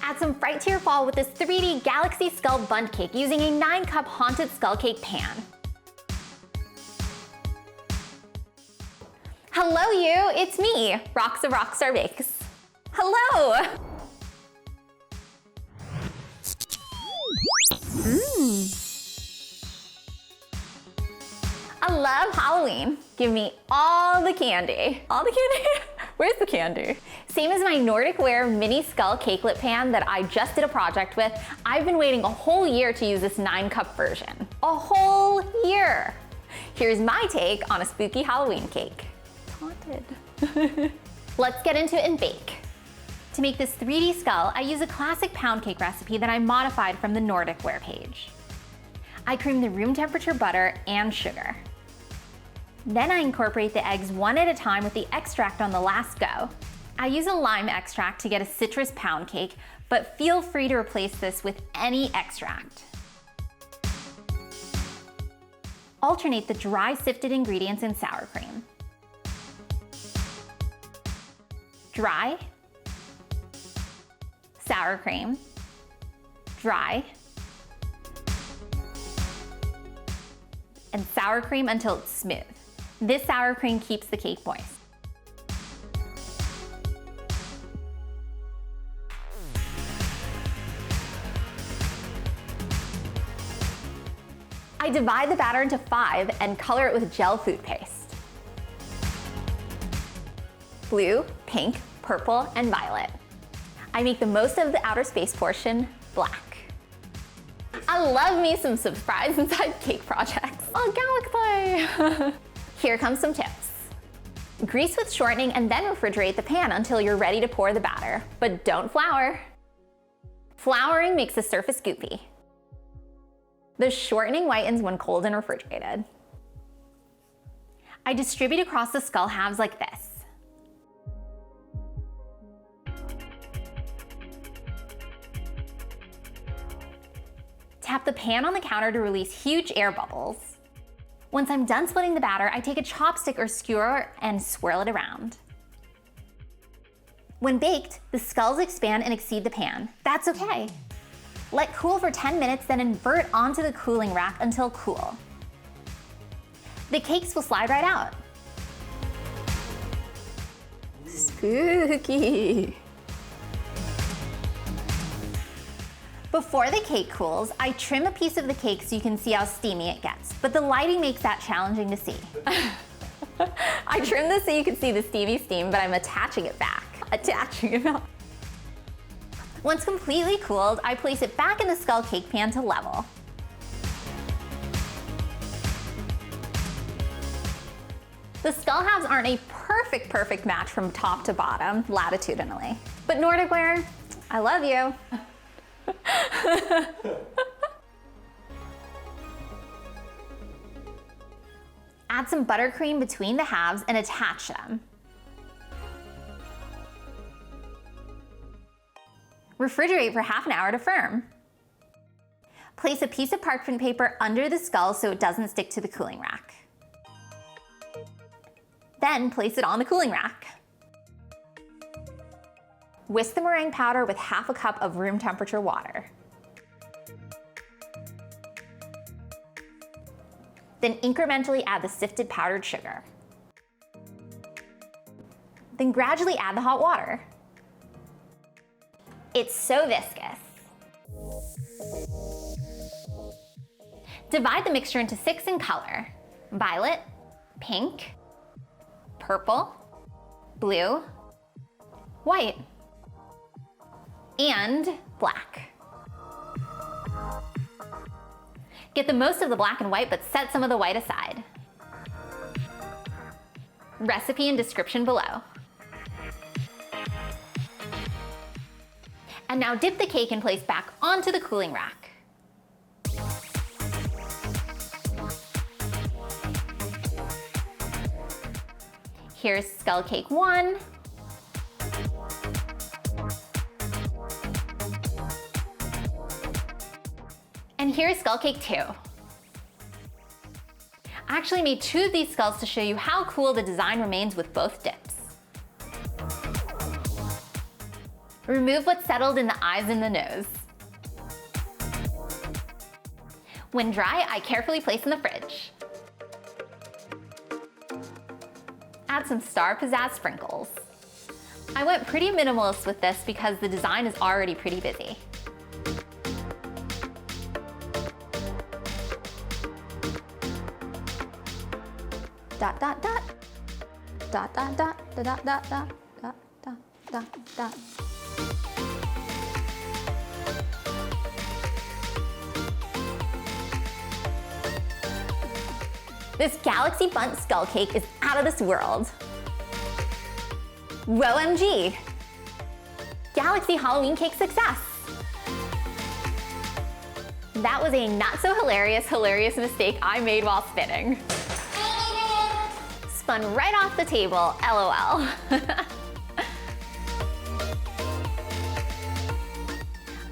Add some fright to your fall with this 3D Galaxy Skull Bundt Cake using a 9-cup haunted skull cake pan. Hello you, it's me, Rox of RoxStarBakes. Hello! I love Halloween. Give me all the candy. All the candy? Where's the candy? Same as my Nordic Ware mini skull cakelet pan that I just did a project with, I've been waiting a whole year to use this 9-cup version. A whole year. Here's my take on a spooky Halloween cake. Haunted. Let's get into it and bake. To make this 3D skull, I use a classic pound cake recipe that I modified from the Nordic Ware page. I cream the room temperature butter and sugar. Then I incorporate the eggs one at a time with the extract on the last go. I use a lime extract to get a citrus pound cake, but feel free to replace this with any extract. Alternate the dry sifted ingredients in sour cream. Dry, sour cream, dry, and sour cream until it's smooth. This sour cream keeps the cake moist. I divide the batter into 5 and color it with gel food paste. Blue, pink, purple, and violet. I make the most of the outer space portion black. I love me some surprise inside cake projects. Oh, Galaxy! Here comes some tips. Grease with shortening and then refrigerate the pan until you're ready to pour the batter, but don't flour. Flouring makes the surface goopy. The shortening whitens when cold and refrigerated. I distribute across the skull halves like this. Tap the pan on the counter to release huge air bubbles. Once I'm done splitting the batter, I take a chopstick or skewer and swirl it around. When baked, the skulls expand and exceed the pan. That's okay. Let cool for 10 minutes, then invert onto the cooling rack until cool. The cakes will slide right out. Spooky. Before the cake cools, I trim a piece of the cake so you can see how steamy it gets, but the lighting makes that challenging to see. I trim this so you can see the steamy steam, but I'm attaching it back. Once completely cooled, I place it back in the skull cake pan to level. The skull halves aren't a perfect match from top to bottom, latitudinally. But Nordic Ware, I love you. Add some buttercream between the halves and attach them. Refrigerate for half an hour to firm. Place a piece of parchment paper under the skull so it doesn't stick to the cooling rack. Then place it on the cooling rack. Whisk the meringue powder with half a cup of room temperature water. Then incrementally add the sifted powdered sugar. Then gradually add the hot water. It's so viscous. Divide the mixture into 6 in color: violet, pink, purple, blue, white, and black. Get the most of the black and white, but set some of the white aside. Recipe and description below. And now dip the cake and place back onto the cooling rack. Here's Skull Cake 1. And here's Skull Cake 2. I actually made 2 of these skulls to show you how cool the design remains with both dips. Remove what's settled in the eyes and the nose. When dry, I carefully place in the fridge. Add some Star Pizzazz sprinkles. I went pretty minimalist with this because the design is already pretty busy. Dot, dot, dot. Dot, dot, dot, dot, dot, dot, dot, dot, dot, dot, dot. This Galaxy Bundt Skull Cake is out of this world. OMG! Galaxy Halloween Cake success! That was a not so hilarious mistake I made while spinning. Spun right off the table, LOL.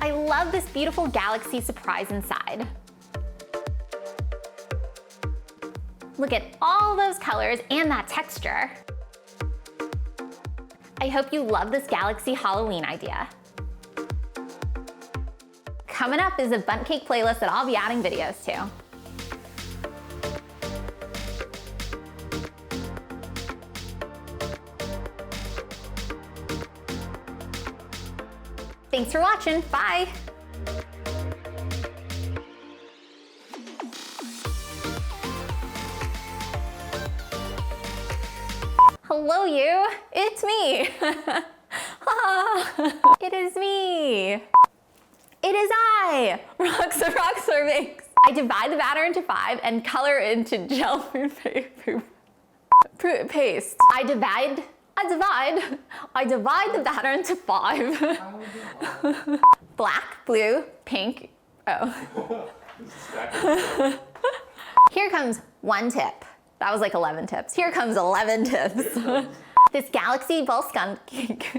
I love this beautiful galaxy surprise inside. Look at all those colors and that texture. I hope you love this Galaxy Halloween idea. Coming up is a bundt cake playlist that I'll be adding videos to. Thanks for watching, bye! Hello you, it's me. It is me. It is I, RoxStarBakes. I divide the batter into 5 and color into gel food paste. I divide the batter into 5. Black, blue, pink, oh. Here comes 1 tip. That was like 11 tips. Here comes 11 tips. This Galaxy Skull Bundt Cake.